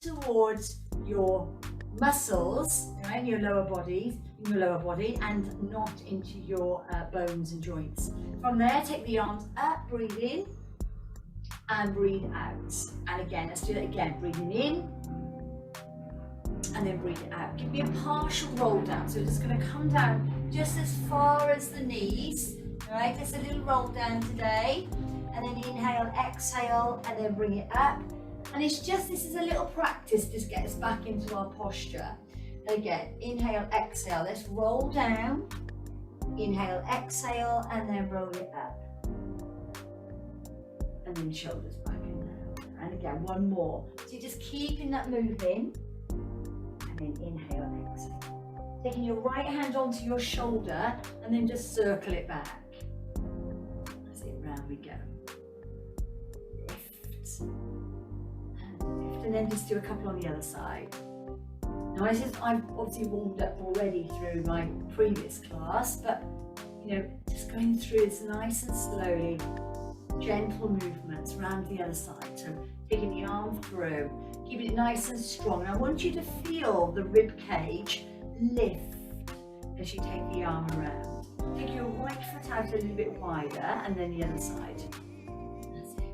towards your muscles, right, in your lower body, and not into your bones and joints. From there, take the arms up, breathe in, and breathe out. And again, let's do that again. Breathing in, and then breathe it out. Give me a partial roll down. So we're just going to come down just as far as the knees. All right, just a little roll down today. And then inhale, exhale, and then bring it up. And it's just, this is a little practice, just get us back into our posture. And again, inhale, exhale. Let's roll down. Inhale, exhale, and then roll it up. And then shoulders back and down. And again, one more. So you're just keeping that moving. And then inhale, exhale. Taking your right hand onto your shoulder and then just circle it back. That's it, round we go. Lift. And lift. And then just do a couple on the other side. Now I've obviously warmed up already through my previous class, but you know, just going through this nice and slowly, gentle movements around the other side. So taking the arm through, keeping it nice and strong. And I want you to feel the rib cage lift as you take the arm around. Take your right foot out a little bit wider and then the other side. That's it.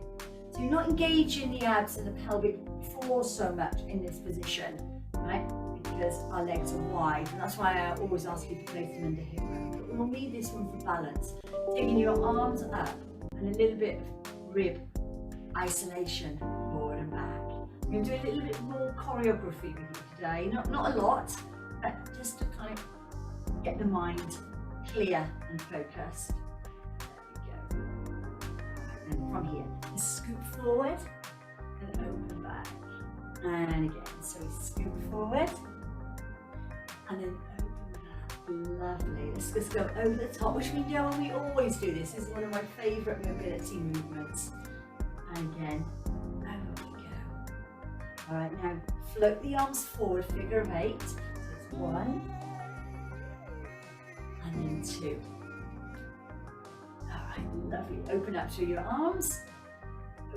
So you're not engaging the abs and the pelvic floor so much in this position, right? Because our legs are wide, and that's why I always ask you to place them under hip bone. But we'll need this one for balance. Taking your arms up and a little bit of rib isolation, forward and back. We're going to do a little bit more choreography with you today. Not a lot, but just to kind of get the mind clear and focused. There we go. Right, then from here, just scoop forward and open back. And again, so we scoop forward and then open back. Lovely. Let's just go over the top, which we know we always do this. This is one of my favourite mobility movements. And again, over we go. All right, now float the arms forward, figure of 8. So it's 1 and then 2. All right, lovely. Open up through your arms,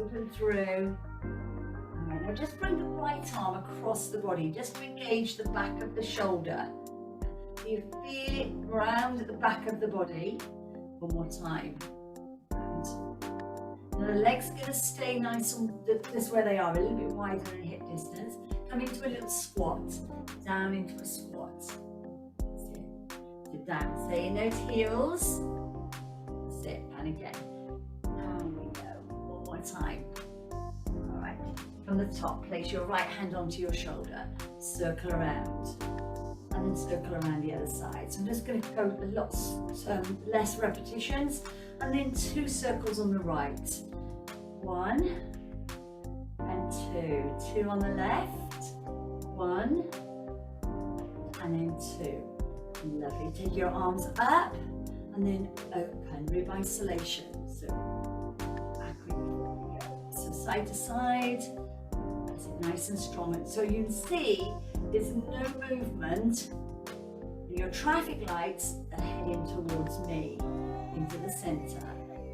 open through. All right, now just bring the right arm across the body, just to engage the back of the shoulder. So you feel it round at the back of the body. One more time. Now the legs are going to stay nice and just where they are, a little bit wider in hip distance. Come into a little squat, down into a squat. That's it. Sit down, stay in those heels. That's it, and again. Down we go. One more time. All right. From the top, place your right hand onto your shoulder. Circle around. And then circle around the other side. So I'm just going to go with lots less repetitions. And then 2 circles on the right. 1 and 2. 2 on the left. 1 and then 2. Lovely. Take your arms up and then open. Rib isolation. So back we go. So side to side. That's it, nice and strong. So you can see there's no movement. Your traffic lights are heading towards me, into the center.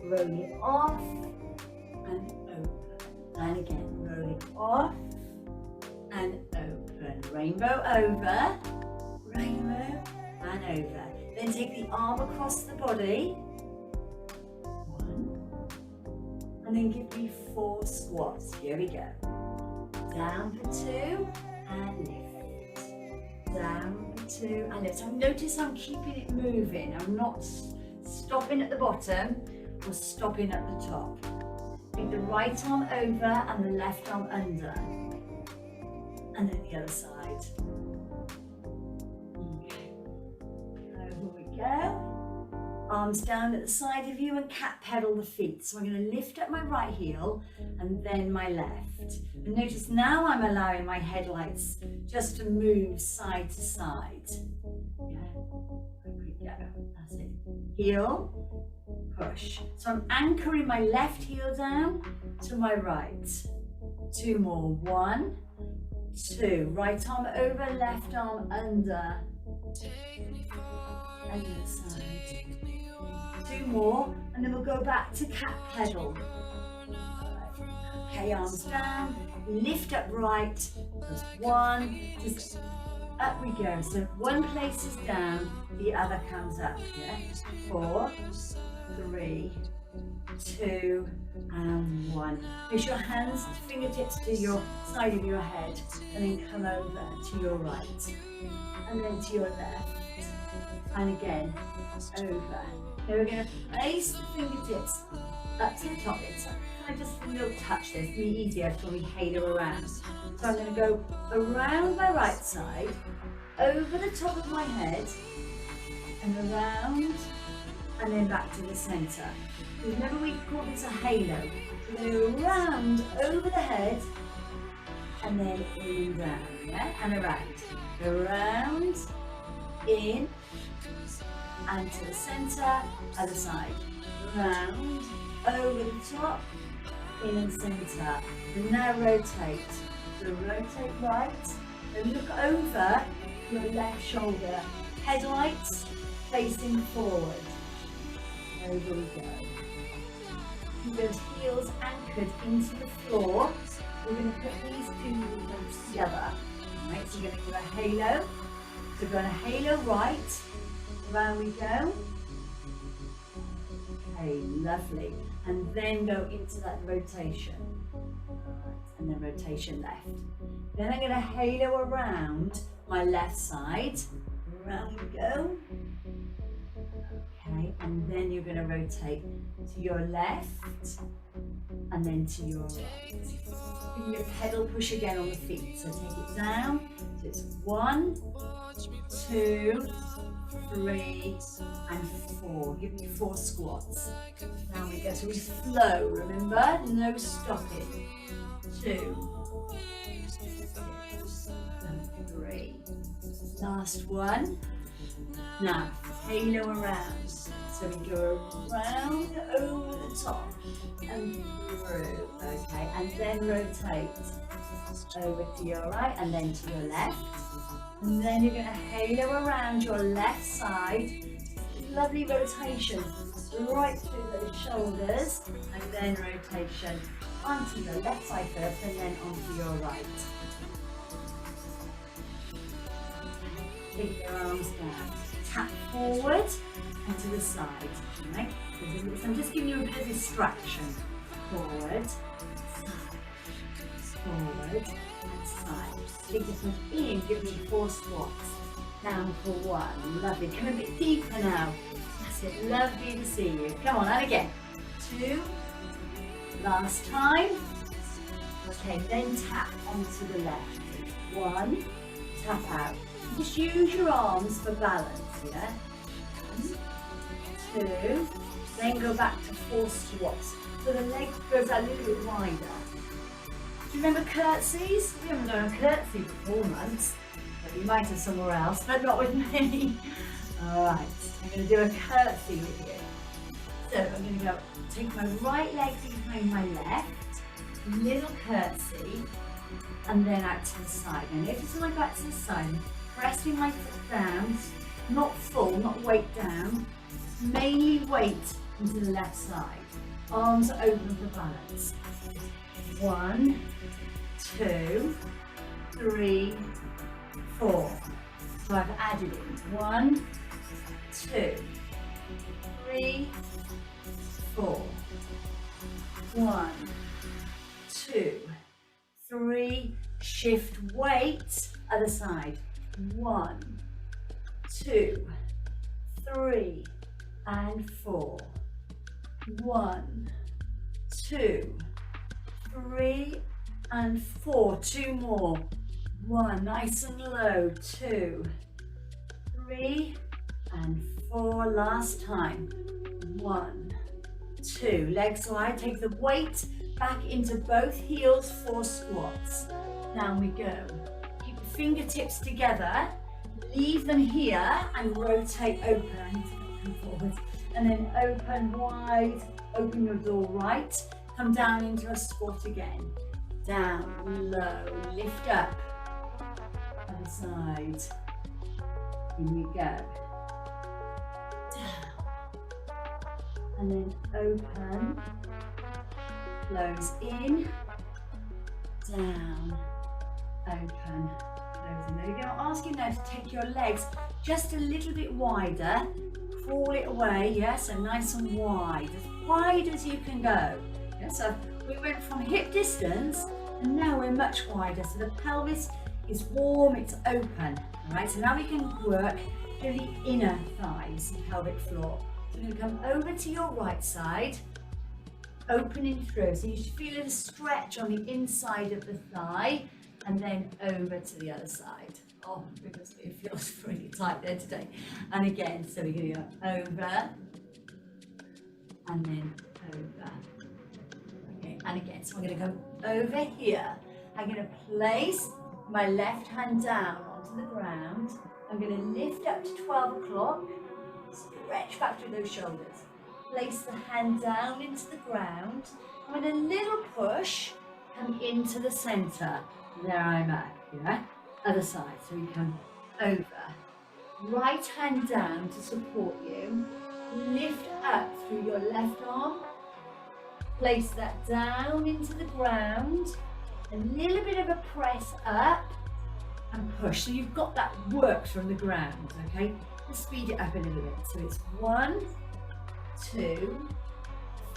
Roll it off and open. And again, roll it off and open. Rainbow over, rainbow and over. Then take the arm across the body. 1. And then give me 4 squats. Here we go. Down for 2 and lift. Down for 2 and lift. So notice I'm keeping it moving. I'm not stopping at the bottom or stopping at the top. Bring the right arm over and the left arm under. And then the other side. Okay. Over we go. Arms down at the side of you and cat pedal the feet. So I'm going to lift up my right heel and then my left. And notice now I'm allowing my headlights just to move side to side. Yeah. There we go. That's it. Heel, push. So I'm anchoring my left heel down to my right. 2 more. 1, 2. Right arm over, left arm under. And the other side. 2 more, and then we'll go back to cat pedal. Okay, arms down, lift up right, just one, just up we go. So one places down, the other comes up, yeah? 4, 3, 2, and 1. Push your hands, fingertips to your side of your head, and then come over to your right, and then to your left, and again, over. Now we're going to place the fingertips up to the top. It's kind of just a little touch there. It's going to be easier when we halo around. So I'm going to go around my right side, over the top of my head, and around, and then back to the centre. Remember, we call this a halo. So we're going to go around, over the head, and then in and down, yeah? And around. Go around, in, and to the centre, other side. Round, over the top, in and centre. And now rotate. So rotate right, and look over your left shoulder. Headlights facing forward. Over we go. Keep those heels anchored into the floor. We're going to put these two movements together. Right, so we're going to do a halo. So we're going to halo right. Round we go. Okay, lovely. And then go into that rotation. Right, and then rotation left. Then I'm going to halo around my left side. Round we go. Okay, and then you're going to rotate to your left and then to your right. Give me a pedal push again on the feet. So take it down. So it's 1, 2, 3, and 4. Give me 4 squats. Down we go. So we flow, remember? No stopping. 2, 3. Last one. Now, halo around. So we go around, over the top, and through. Okay, and then rotate over to your right, and then to your left. And then you're going to halo around your left side. Lovely rotation right through those shoulders, and then rotation onto your left side first, and then onto your right. Take your arms down. Tap forward and to the side. Right? So I'm just giving you a bit of distraction. Forward, side, forward, and side. Take this one in, give me 4 squats. Down for 1. Lovely. Come a bit deeper now. That's it. Lovely to see you. Come on, and again. 2. Last time. Okay, then tap onto the left. 1. Tap out. Just use your arms for balance, yeah? 1, 2, then go back to 4 squats. So the leg goes a little bit wider. Do you remember curtsies? We haven't done a curtsy for 4 months, but you might have somewhere else, but not with me. Alright, I'm going to do a curtsy with you. So I'm going to go, take my right leg behind my left, little curtsy, and then out to the side. And notice when I go out to the side, pressing my foot down, not full, not weight down, mainly weight into the left side. Arms open for balance. 1, 2, 3, 4. So I've added in 1, 2, 3, 4. 1, 2, 3. Shift weight, other side. 1, 2, 3, and 4. 1, 2, 3, and 4. 2 more. 1, nice and low. 2, 3, and 4. Last time. 1, 2. Legs wide. Take the weight back into both heels. 4 squats. Down we go. Keep the fingertips together. Leave them here and rotate open and forward. And then open wide. Open your door right. Come down into a squat again. Down, low, lift up. Other side. In we go. Down. And then open. Close in. down, open, closing. Now you're going to ask you now to take your legs just a little bit wider, crawl it away, yeah, so nice and wide as you can go. Yeah, so we went from hip distance and now we're much wider, so the pelvis is warm, it's open. All right, so now we can work through the inner thighs and pelvic floor. So we're going to come over to your right side, opening through. So you should feel a stretch on the inside of the thigh and then over to the other side. Oh, because it feels pretty tight there today. And again, so we're going to go over and then over. Okay, and again, so I'm going to go over here. I'm going to place my left hand down onto the ground. I'm going to lift up to 12 o'clock, stretch back through those shoulders. Place the hand down into the ground. And with a little push, come into the center. There I'm at, yeah? Other side, so we come over. Right hand down to support you. Lift up through your left arm. Place that down into the ground. A little bit of a press up and push. So you've got that work from the ground, okay? Let's speed it up a little bit. So it's 1, 2,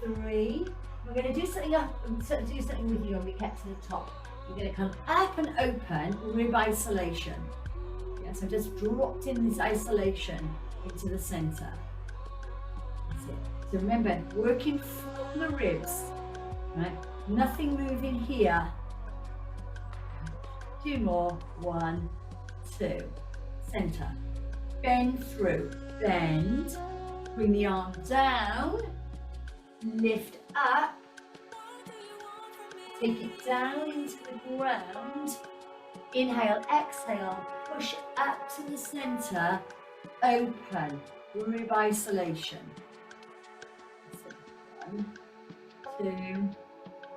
3. We're going to do something up and do something with you when we get to the top. You're going to come up and open, rib isolation. Yeah, so just dropped in this isolation into the center. That's it. So remember, working from the ribs, right? Nothing moving here. 2 more, 1, 2, center. Bend through, bend, bring the arm down, lift up, take it down into the ground, inhale, exhale, push up to the center, open, rib isolation. 1, 2,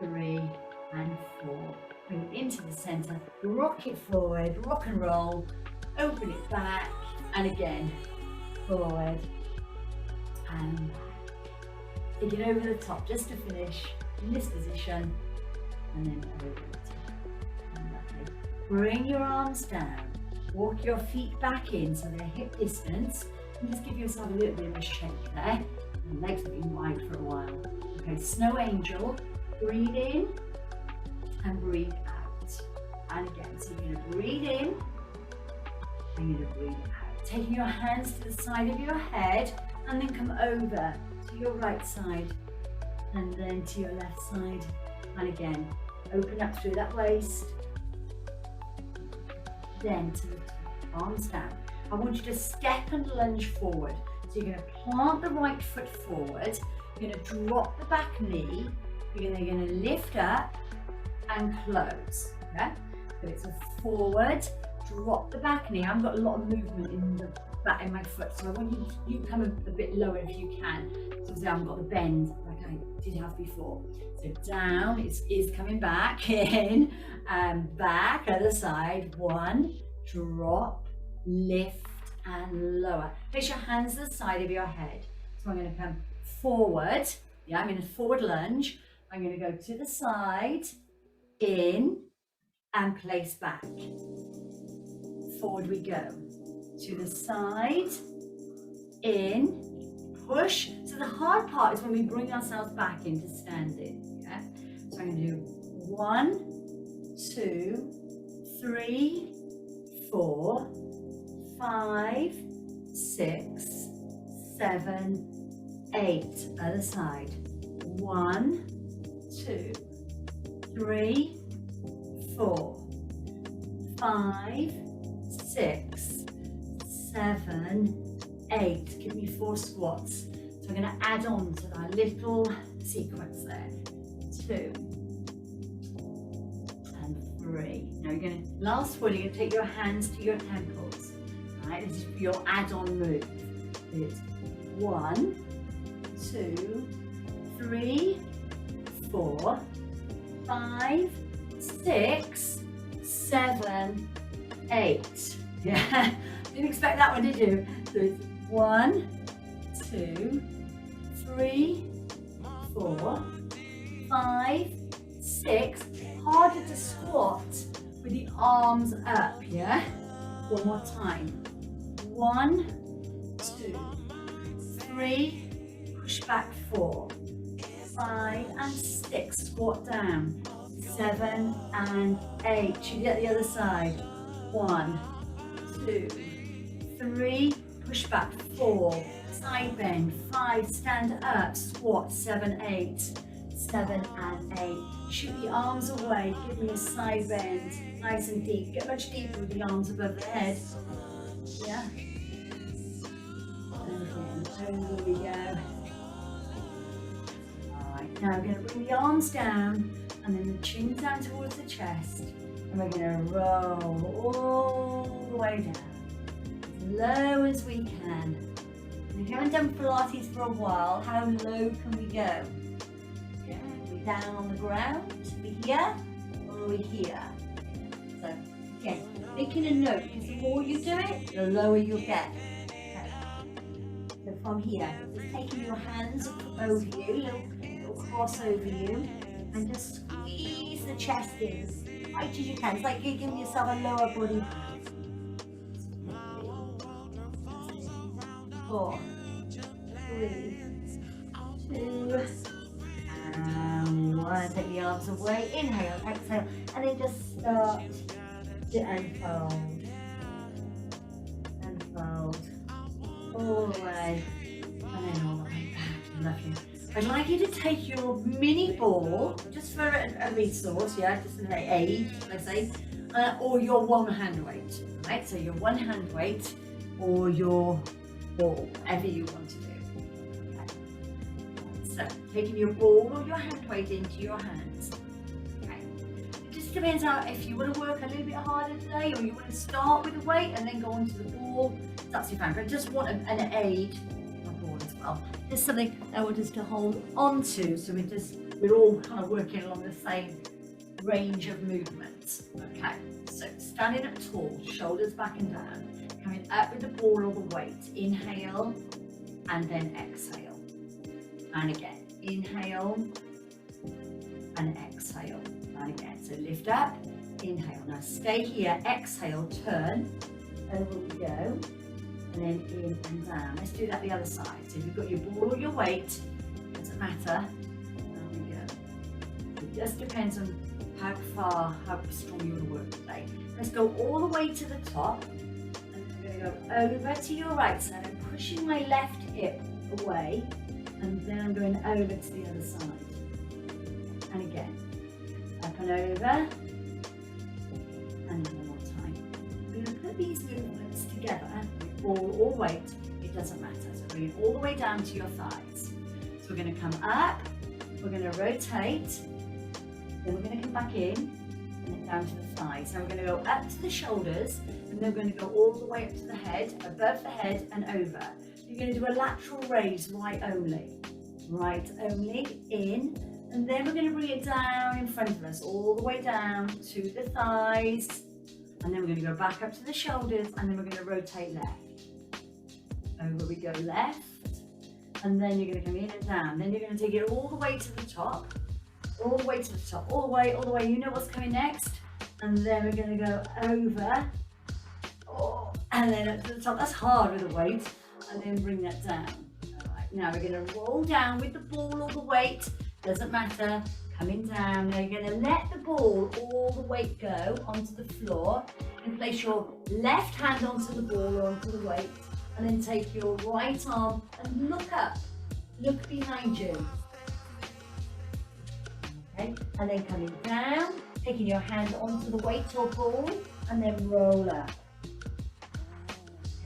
3, and 4. Bring it into the center, rock it forward, rock and roll, open it back, and again, forward, and back. Take it over the top just to finish in this position, and then over the top. And lovely. Bring your arms down, walk your feet back in so they're hip distance, and just give yourself a little bit of a shake there. The legs have been wide for a while. Okay, snow angel, breathe in and breathe out. And again, so you're going to breathe in and you're going to breathe out. Taking your hands to the side of your head and then come over to your right side and then to your left side. And again, open up through that waist. Then to the top, arms down. I want you to step and lunge forward. So you're going to plant the right foot forward. You're going to drop the back knee. You're going to lift up and close. Yeah? So it's a forward, drop the back knee. I've got a lot of movement in the back in my foot, so I want you to come a bit lower if you can. So obviously I haven't got the bend like I did have before. So down, is coming back, in, and back, other side. 1, drop, lift, and lower. Place your hands to the side of your head. So I'm going to come forward. Yeah, I'm in a forward lunge. I'm going to go to the side, in, and place back. Forward we go. To the side, in, push. So the hard part is when we bring ourselves back into standing. Yeah? So I'm going to do 1, 2, 3, 4, 5, 6, 7, 8. Other side. 1, 2, 3, 4, 5, 6, 7, 8. Give me 4 squats. So I'm going to add on to that little sequence there. 2 and 3. Now you're going to, last one, you're going to take your hands to your ankles. Right, this is your add-on move. It's 1, 2, 3, 4, 5, 6, 7, 8. Yeah, didn't expect that one, did you? So it's 1, 2, 3, 4, 5, 6. harder to squat with the arms up, yeah? One more time. 1, 2, 3, push back 4, 5 and 6, squat down, 7 and 8. Should get the other side. 1, 2, 3, push back 4, side bend, 5, stand up, squat, 7, 8, 7 and 8. Shoot the arms away, give me a side bend, nice and deep. Get much deeper with the arms above the head. Yeah. And again, over we go. Alright, now we're going to bring the arms down and then the chin down towards the chest. And we're going to roll all the way down, as low as we can. And if you haven't done Pilates for a while, how low can we go? Yeah, are we down on the ground? Are we here? Or are we here? So, again, making a note, because the more you do it, the lower you'll get. Okay. So from here, just taking your hands over you, little cross over you, and just squeeze the chest in as tight as you can. It's like you're giving yourself a lower body pad. 4, 3, 2, and 1. Take the arms away. Inhale, exhale, and then just start to unfold. Unfold. All the way, and then all the way back. Lovely. I'd like you to take your mini ball, just for a resource, yeah, just an aid, let's say, or your one hand weight, right? So your one hand weight or your ball, whatever you want to do. Okay. So taking your ball or your hand weight into your hands. Okay. It just depends on if you want to work a little bit harder today, or you want to start with the weight and then go onto the ball. It's absolutely fine. But I just want an aid. As well. Just something that we're just to hold on to, so we're all kind of working along the same range of movements. Okay, so standing up tall, shoulders back and down, coming up with the ball or the weight. Inhale and then exhale. And again, inhale and exhale. And again, so lift up, inhale. Now stay here, exhale, turn, over we go. And then in and down. Let's do that the other side. So if you've got your ball or your weight, doesn't matter. There we go. It just depends on how strong you want to work today. Let's go all the way to the top. And I'm going to go over to your right side. I'm pushing my left hip away. And then I'm going over to the other side. And again, up and over. And one more time. I'm going to put these movements together. Ball or weight, it doesn't matter. So bring it all the way down to your thighs. So we're going to come up, we're going to rotate, then we're going to come back in, and then down to the thighs. Now we're going to go up to the shoulders, and then we're going to go all the way up to the head, above the head and over. You're going to do a lateral raise, right only, in, and then we're going to bring it down in front of us, all the way down to the thighs, and then we're going to go back up to the shoulders, and then we're going to rotate left. Over we go left, and then you're going to come in and down. Then you're going to take it all the way to the top, all the way to the top, all the way. You know what's coming next. And then we're going to go over, and then up to the top. That's hard with the weight. And then bring that down. All right, now we're going to roll down with the ball or the weight. Doesn't matter. Coming down. Now you're going to let the ball or the weight go onto the floor, and place your left hand onto the ball or onto the weight. And then take your right arm and look up, look behind you. Okay, and then coming down, taking your hand onto the weight or ball, and then roll up.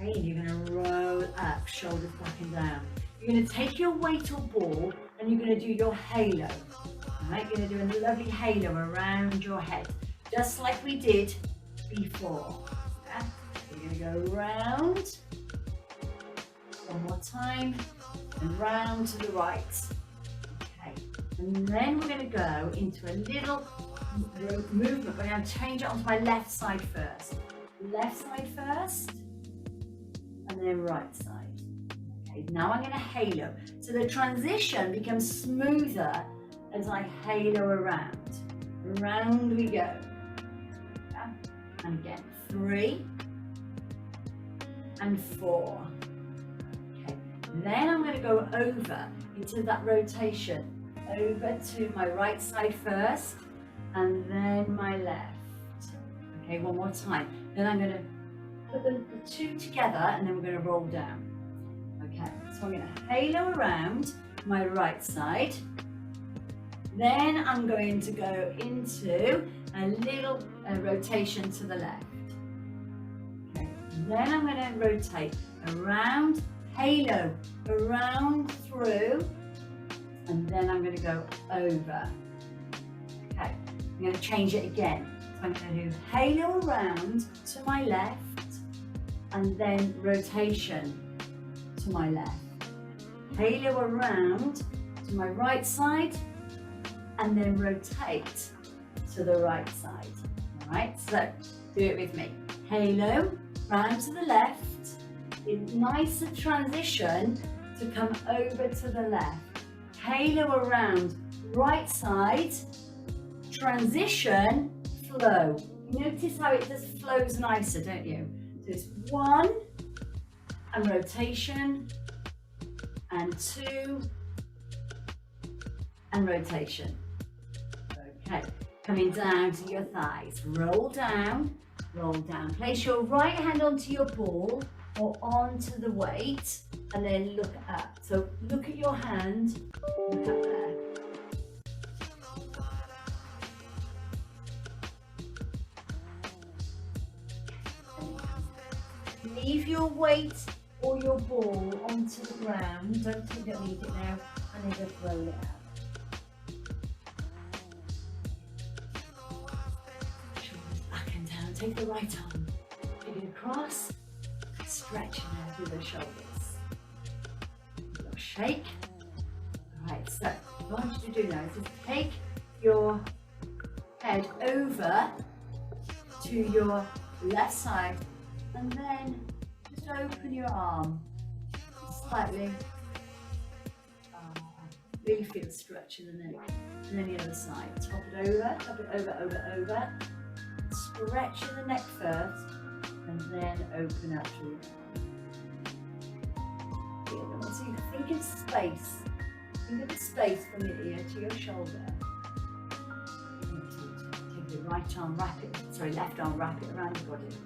Okay, and you're going to roll up, shoulders back and down. You're going to take your weight or ball, and you're going to do your halo. All right, you're going to do a lovely halo around your head, just like we did before. Okay? You're going to go round. One more time, and round to the right. Okay, and then we're going to go into a little movement. We're going to change it onto my left side first. Left side first, and then right side. Okay, now I'm going to halo. So the transition becomes smoother as I halo around. round we go. Yeah. And again, 3 and 4. Okay, then I'm going to go over into that rotation, over to my right side first, and then my left. Okay, one more time. Then I'm going to put the two together, and then we're going to roll down. Okay, so I'm going to halo around my right side. Then I'm going to go into a little rotation to the left. Okay, then I'm going to rotate around, halo, around through, and then I'm going to go over. Okay, I'm going to change it again. So I'm going to do halo around to my left, and then rotation to my left. Halo around to my right side, and then rotate to the right side. All right, so do it with me. Halo, round to the left. It's nice and transition to come over to the left. Halo around, right side, transition, flow. Notice how it just flows nicer, don't you? So it's 1, and rotation, and 2, and rotation. Okay, coming down to your thighs. Roll down, roll down. Place your right hand onto your ball or onto the weight, and then look up. So look at your hand, look up there. Leave your weight or your ball onto the ground. You don't need it now, and then just roll it out. Take the right arm, take it across, stretching out through the shoulders. A little shake. All right, so what I want you to do now is just take your head over to your left side, and then just open your arm slightly. Really feel the stretch in the neck. And then the other side. Top it over, over. Stretch in the neck first, and then open up to the other one. So you think of space. Think of the space from the ear to your shoulder. Take your right arm, left arm, wrap it around your body.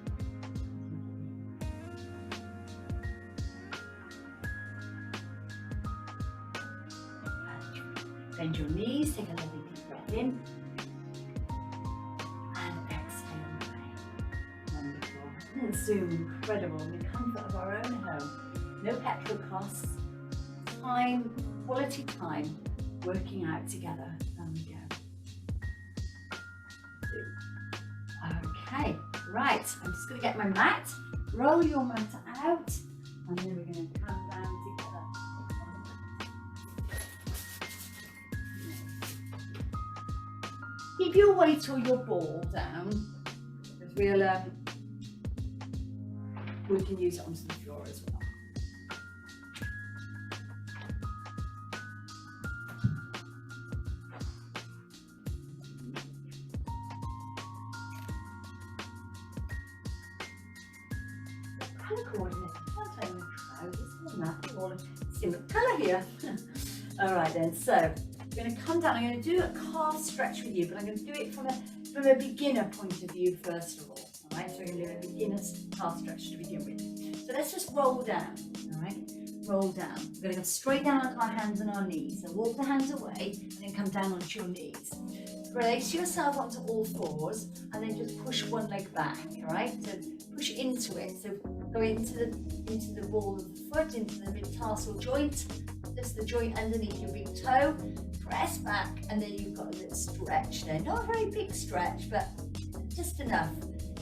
Bend your knees, take a lovely deep breath in. And soon, incredible, in the comfort of our own home. No petrol costs, time, quality time, working out together. There we go. Okay, right, I'm just going to get my mat, roll your mat out, and then we're going to come down together. Keep your weight or your ball down, because we can use it onto the floor as well. Colour coordinate, can't own the trousers, isn't that? All a similar colour here. All right then, so I'm going to come down. I'm going to do a calf stretch with you, but I'm going to do it from a beginner point of view first of all. Alright, so we're going to do a beginner's calf stretch to begin with. So let's just roll down, alright? Roll down. We're going to go straight down onto our hands and our knees. So walk the hands away and then come down onto your knees. Place yourself onto all fours and then just push one leg back, alright? So push into it. So go into the ball of the foot, into the mid-tarsal joint, just the joint underneath your big toe. Press back, and then you've got a little stretch there. Not a very big stretch, but just enough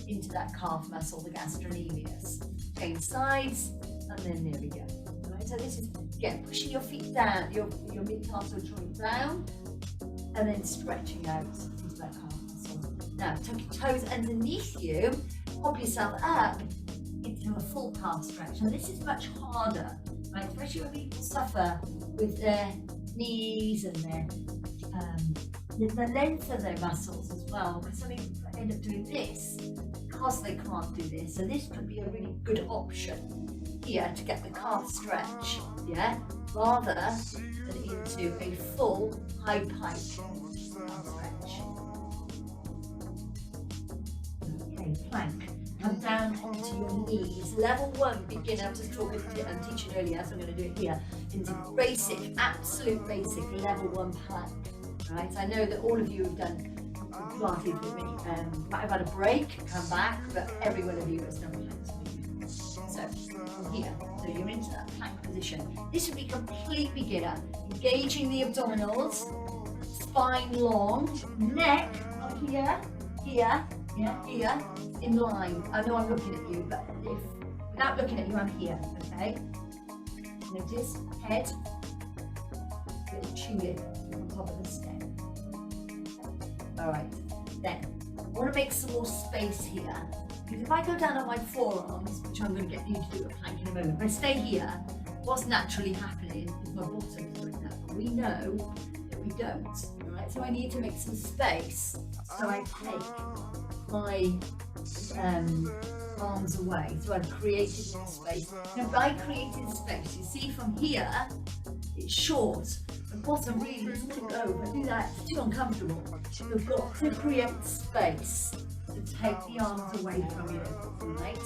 into that calf muscle, the gastrocnemius. Change sides, and then there we go. All right, so this is, again, pushing your feet down, your mid-tarsal joint down, and then stretching out into that calf muscle. Now, tuck your toes underneath you, pop yourself up into a full calf stretch. Now, this is much harder, right? Especially when people suffer with their knees and their the length of their muscles as well, because some people end up doing this because they can't do this. So this could be a really good option here to get the calf stretch, yeah, rather than into a full high pike calf stretch. Okay, plank. Come down onto your knees. Level 1 beginner. I'm teaching earlier, so I'm going to do it here. Into basic, absolute basic level 1 plank. Right, I know that all of you have done Pilates with me. Might have had a break, come back, but every one of you has done planks with me. So, from here, so you're into that plank position. This would be complete beginner. Engaging the abdominals, spine long, neck up here, here, yeah, here, in line. I know I'm looking at you, but without looking at you, I'm here, okay? Notice, head, little tulip on top of the stem. Alright, then I want to make some more space here, because if I go down on my forearms, which I'm going to get you to do a plank in a moment, if I stay here, what's naturally happening is my bottom is doing that, but we know that we don't, right? So I need to make some space, so I take my arms away, so I've created some space. Now by creating space, you see from here, it's short, the bottom really doesn't want to go, but do that, it's too uncomfortable. You've got to create space to take the arms away from you, right?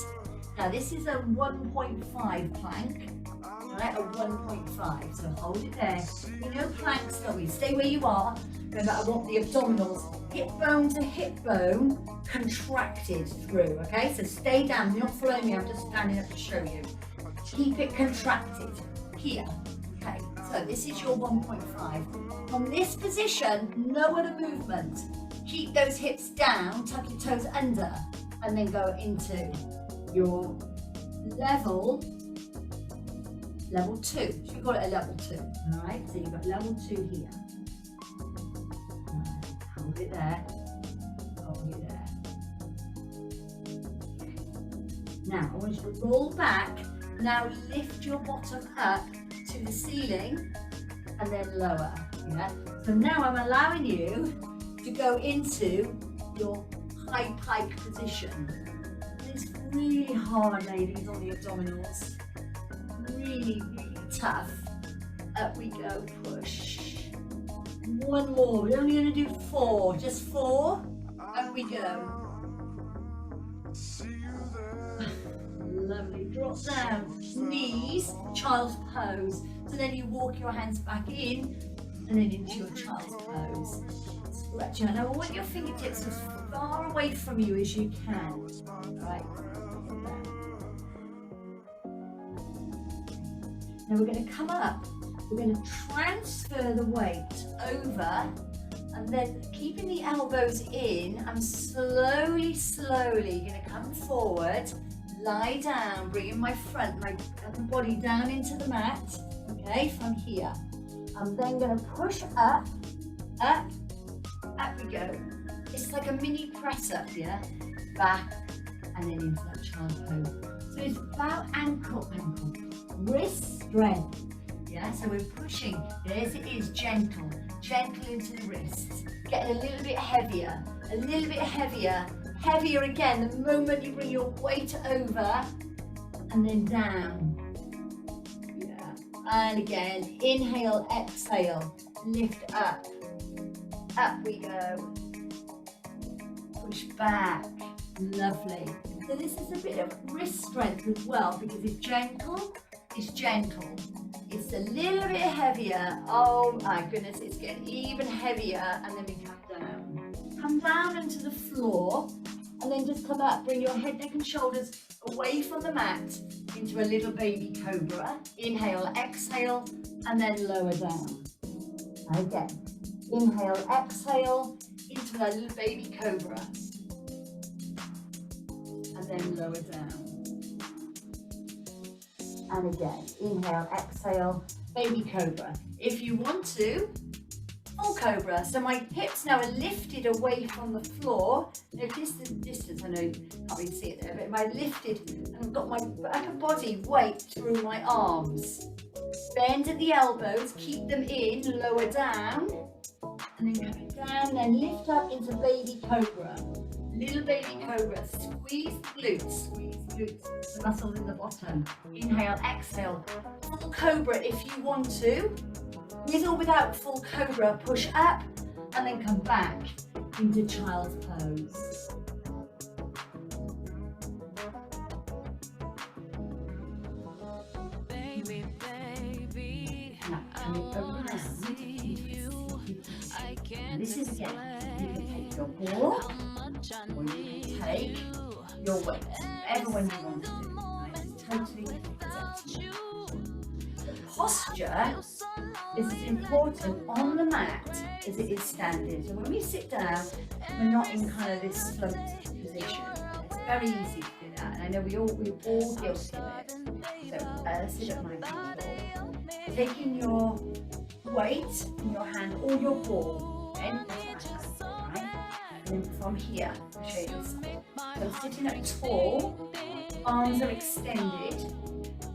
Now this is a 1.5 plank, right, a 1.5, so hold it there. You know planks, don't we? Stay where you are. Remember, I want the abdominals, hip bone to hip bone, contracted through, okay? So stay down, you're not following me, I'm just standing up to show you. Keep it contracted, here, okay? So this is your 1.5. From this position, no other movement. Keep those hips down, tuck your toes under, and then go into your level 2. Should we call it a level 2? All right, so you've got level 2 here. Hold it there. Hold it there. Now, I want you to roll back. Now lift your bottom up to the ceiling and then lower. Yeah. So now I'm allowing you to go into your high pike position. It's really hard, ladies, on the abdominals. Really, really tough. Up we go, push. One more, we're only going to do 4, just 4. Up we go. Lovely, drop down, knees, child's pose. So then you walk your hands back in and then into your child's pose. Stretch out. Now I want your fingertips as far away from you as you can. Right. Now we're going to come up, we're going to transfer the weight over and then keeping the elbows in and slowly, slowly going to come forward, lie down, bringing my upper body down into the mat, okay, from here. I'm then going to push up, up we go. It's like a mini press up, yeah? Back and then into that child pose. So it's about ankle, wrist strength, yeah? So we're pushing, there's it is, gentle into the wrists. Getting a little bit heavier, heavier again the moment you bring your weight over and then down. Yeah. And again, inhale, exhale, lift up we go, push back, lovely. So this is a bit of wrist strength as well because it's gentle, it's a little bit heavier. Oh my goodness, it's getting even heavier and then we come down into the floor and then just come up, bring your head, neck and shoulders away from the mat into a little baby cobra. Inhale, exhale and then lower down. Again, inhale, exhale into that little baby cobra and then lower down. And again, inhale, exhale, baby cobra. If you want to, full cobra. So my hips now are lifted away from the floor. Notice the distance, I know you can't really see it there, but am I lifted and I've got my upper body weight through my arms. Bend at the elbows, keep them in, lower down, and then coming down, then lift up into baby cobra. Little baby cobra, squeeze the glutes, the muscles in the bottom. Inhale, exhale, full cobra if you want to. With or without full cobra, push up and then come back into child's pose. Now coming around, and this is again, you can take your ball or you can take your weight, whatever one you want to do. Right? It's totally up to you. The posture is as important on the mat as it is standing. So when we sit down, we're not in kind of this slumped position. It's very easy to do that, and I know we're all guilty of it. So sit at my control. Taking your weight in your hand or your ball, right? And then from here, I'll show you this side. So sitting up tall, arms are extended.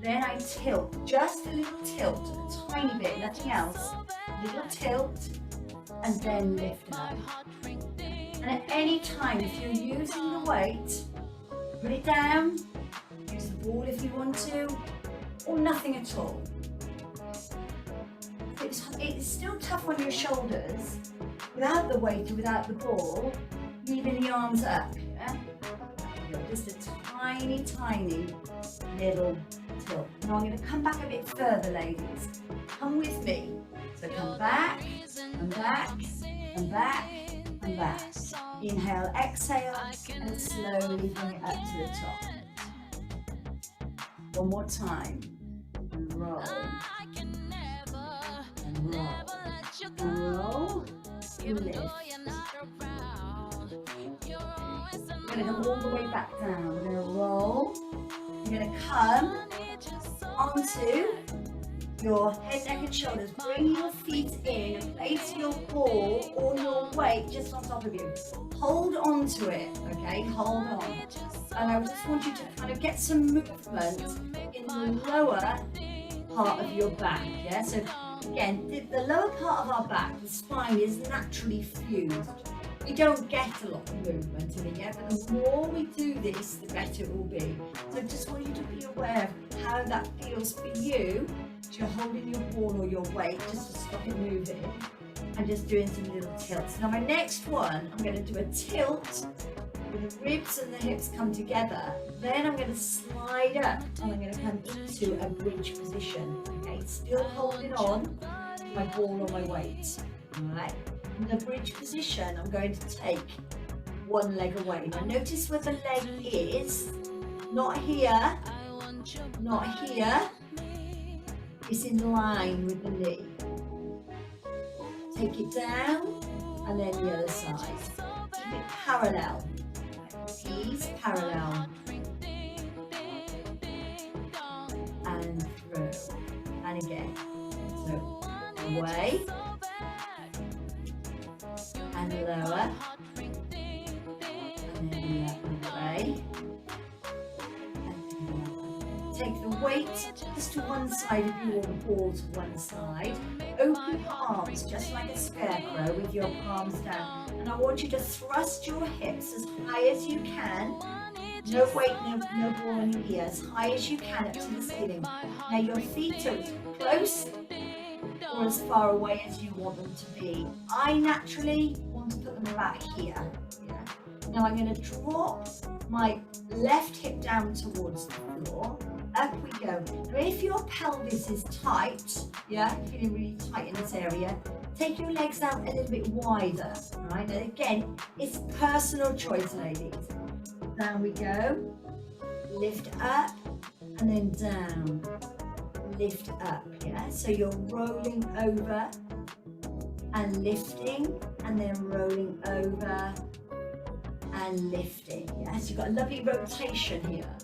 Then I tilt, just a little tilt, a tiny bit, nothing else. Little tilt, and then lift up. And at any time, if you're using the weight, put it down, use the ball if you want to, or nothing at all. It's still tough on your shoulders, without the weight or without the ball, leaving the arms up, yeah? Just a tiny, tiny little tilt. Now I'm going to come back a bit further, ladies. Come with me. So come back, and back, and back, and back. Inhale, exhale, and slowly bring it up to the top. One more time. And roll. And roll. And roll. And lift. We're going to go all the way back down. We're going to roll. You're going to come onto your head, neck and shoulders. Bring your feet in and place your ball or your weight just on top of you. Hold on to it, okay? Hold on. And I just want you to kind of get some movement in the lower part of your back, yeah? So again, the lower part of our back, the spine is naturally fused. We don't get a lot of movement in it yet, but the more we do this, the better it will be. So I just want you to be aware of how that feels for you. So you're holding your ball or your weight just to stop it moving and just doing some little tilts. Now my next one, I'm going to do a tilt where the ribs and the hips come together. Then I'm going to slide up and I'm going to come into a bridge position. Okay, still holding on to my ball or my weight. All right. In the bridge position, I'm going to take one leg away. Now notice where the leg is, not here, not here. It's in line with the knee. Take it down, and then the other side. Keep it parallel. Knees parallel. And through. And again. So, away. And lower, and then away, and then take the weight just to one side of you or the ball to one side. Open your arms just like a scarecrow with your palms down, and I want you to thrust your hips as high as you can. No weight, no ball on your ear, as high as you can up to the ceiling. Now your feet are close or as far away as you want them to be. I naturally want to put them about here. Yeah. Now I'm going to drop my left hip down towards the floor. Up we go. Now if your pelvis is tight, yeah, feeling really tight in this area, take your legs out a little bit wider. Right? And again, it's personal choice, ladies. Down we go. Lift up and then down. Lift up, yeah? So you're rolling over and lifting, and then rolling over and lifting, yeah? So you've got a lovely rotation here.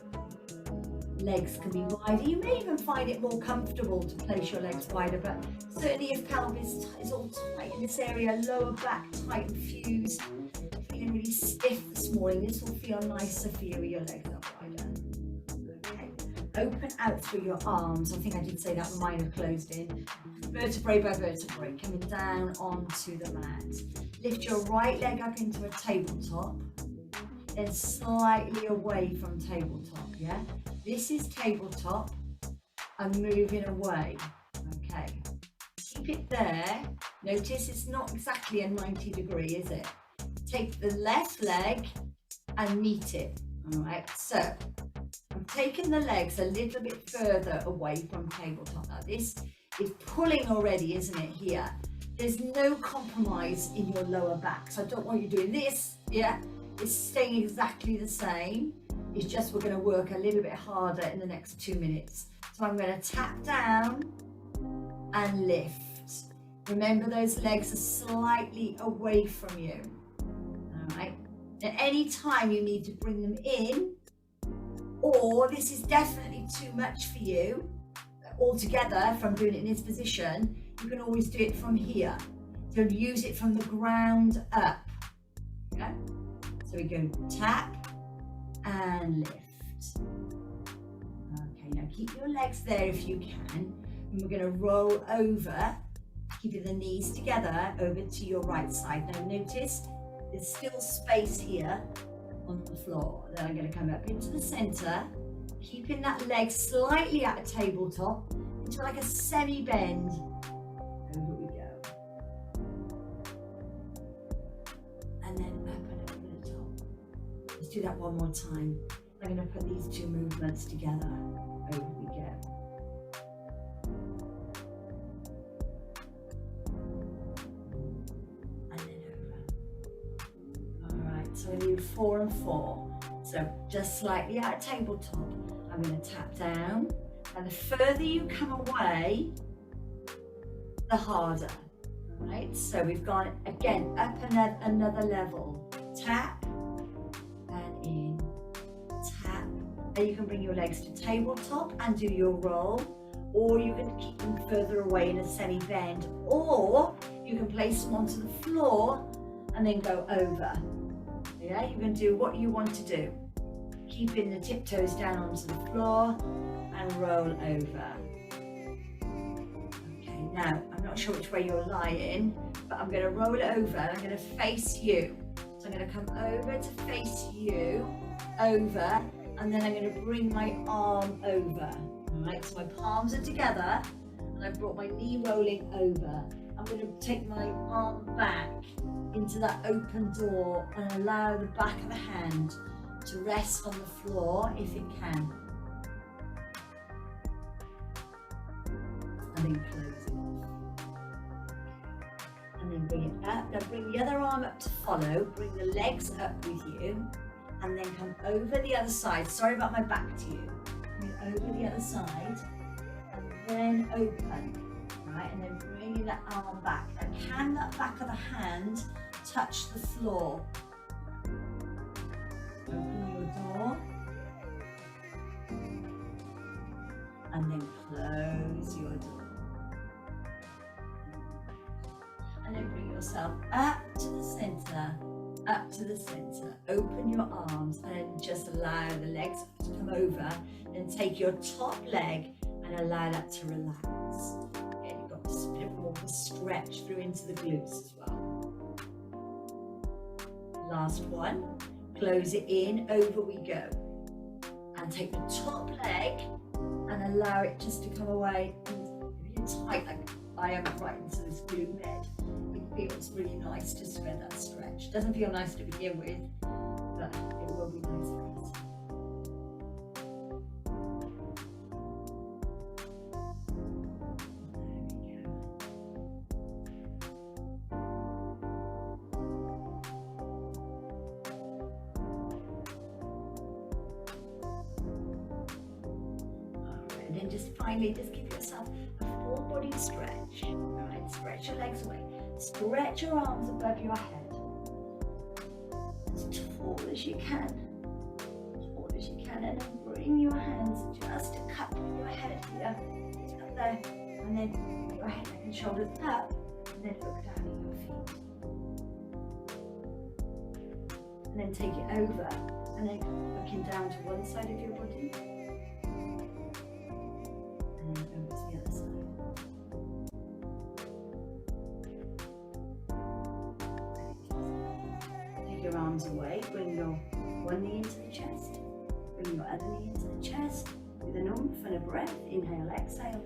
Legs can be wider. You may even find it more comfortable to place your legs wider, but certainly if pelvis is all tight in this area, lower back tight and fused, feeling really stiff this morning, this will feel nicer for you with your legs up wider. Open out through your arms. I think I did say that, mine are closed in. vertebrae by vertebrae, coming down onto the mat. Lift your right leg up into a tabletop, then slightly away from tabletop, yeah? This is tabletop, I'm moving away, okay? Keep it there. Notice it's not exactly a 90 degree, is it? Take the left leg and meet it, all right? So, I'm taking the legs a little bit further away from tabletop. Now this is pulling already, isn't it, here? There's no compromise in your lower back. So I don't want you doing this, yeah? It's staying exactly the same. It's just we're gonna work a little bit harder in the next 2 minutes. So I'm gonna tap down and lift. Remember those legs are slightly away from you, all right? At any time you need to bring them in, or this is definitely too much for you altogether from doing it in this position, you can always do it from here. So use it from the ground up, okay? So we go tap and lift. Okay, now keep your legs there if you can, and we're gonna roll over, keeping the knees together over to your right side. Now notice, there's still space here on the floor. Then I'm going to come up into the center, keeping that leg slightly at a tabletop into like a semi-bend. Over we go. And then up and over the top. Let's do that one more time. I'm going to put these two movements together. Over we go. So we do 4 and 4. So just slightly out of tabletop, I'm going to tap down. And the further you come away, the harder. All right, so we've gone again up another level. Tap and in, tap. And you can bring your legs to tabletop and do your roll, or you can keep them further away in a semi-bend, or you can place them onto the floor and then go over. Yeah, you can do what you want to do. Keeping the tiptoes down onto the floor and roll over. Okay, now I'm not sure which way you're lying, but I'm going to roll it over and I'm going to face you. So I'm going to come over to face you, over, and then I'm going to bring my arm over. All right, so my palms are together and I've brought my knee rolling over. I'm going to take my arm back into that open door and allow the back of the hand to rest on the floor if it can. And then close it off. And then bring it up. Now bring the other arm up to follow. Bring the legs up with you. And then come over the other side. Sorry about my back to you. Bring it over the other side. And then open. Right, and then bringing that arm back. Now can that back of the hand touch the floor? Open your door. And then close your door. And then bring yourself up to the center, up to the center. Open your arms and just allow the legs to come over. Then take your top leg and allow that to relax. A bit more of a stretch through into the glutes as well. Last one, close it in, over we go. And take the top leg and allow it just to come away. And if you're tight, like I am right into this glute med, it feels really nice to spread that stretch. Doesn't feel nice to begin with, but it will be nice later. And then just finally, just give yourself a full body stretch. All right, stretch your legs away. Stretch your arms above your head. As tall as you can. Tall as you can. And then bring your hands just a cup your head here. Up there. And then bring your head and shoulders up. And then look down at your feet. And then take it over. And then looking down to one side of your body. And then over to the other side. your arms away. Bring your one knee into the chest. Bring your other knee into the chest. With an oomph and a breath. Inhale, exhale.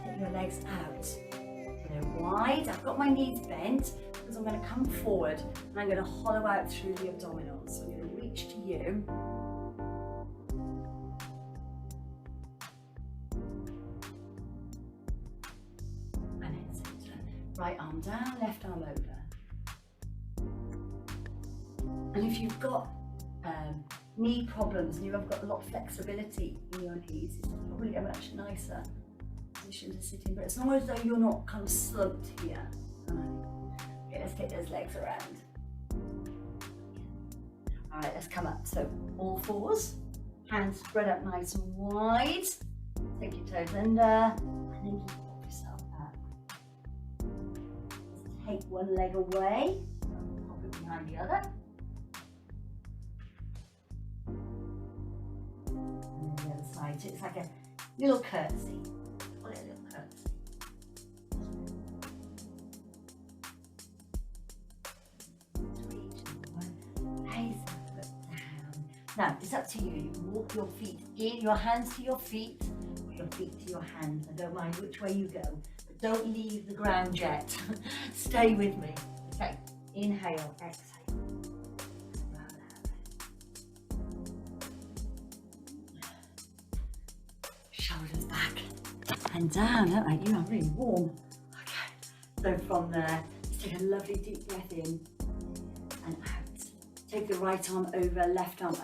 Take your legs out. They're wide. I've got my knees bent because I'm going to come forward and I'm going to hollow out through the abdominals. So I'm going to reach to you. And exhale. Right arm down, left arm over. And if you've got knee problems and you've got a lot of flexibility in your knees, it's probably a much nicer position to sit in, but as long as though you're not kind of slumped here. Okay, let's take those legs around. All right, let's come up. So all fours, hands spread up nice and wide. Take your toes under, and then just pop yourself up. Take one leg away, pop it behind the other. And then the other side. So it's like a little curtsy. Call it a little curtsy. Now, it's up to you. You can walk your feet in, your hands to your feet, or your feet to your hands. I don't mind which way you go, but don't leave the ground yet. Stay with me. Okay, inhale, exhale. Shoulders back and down. All right, you are really warm. Okay, so from there, just take a lovely deep breath in and out. Take the right arm over, left arm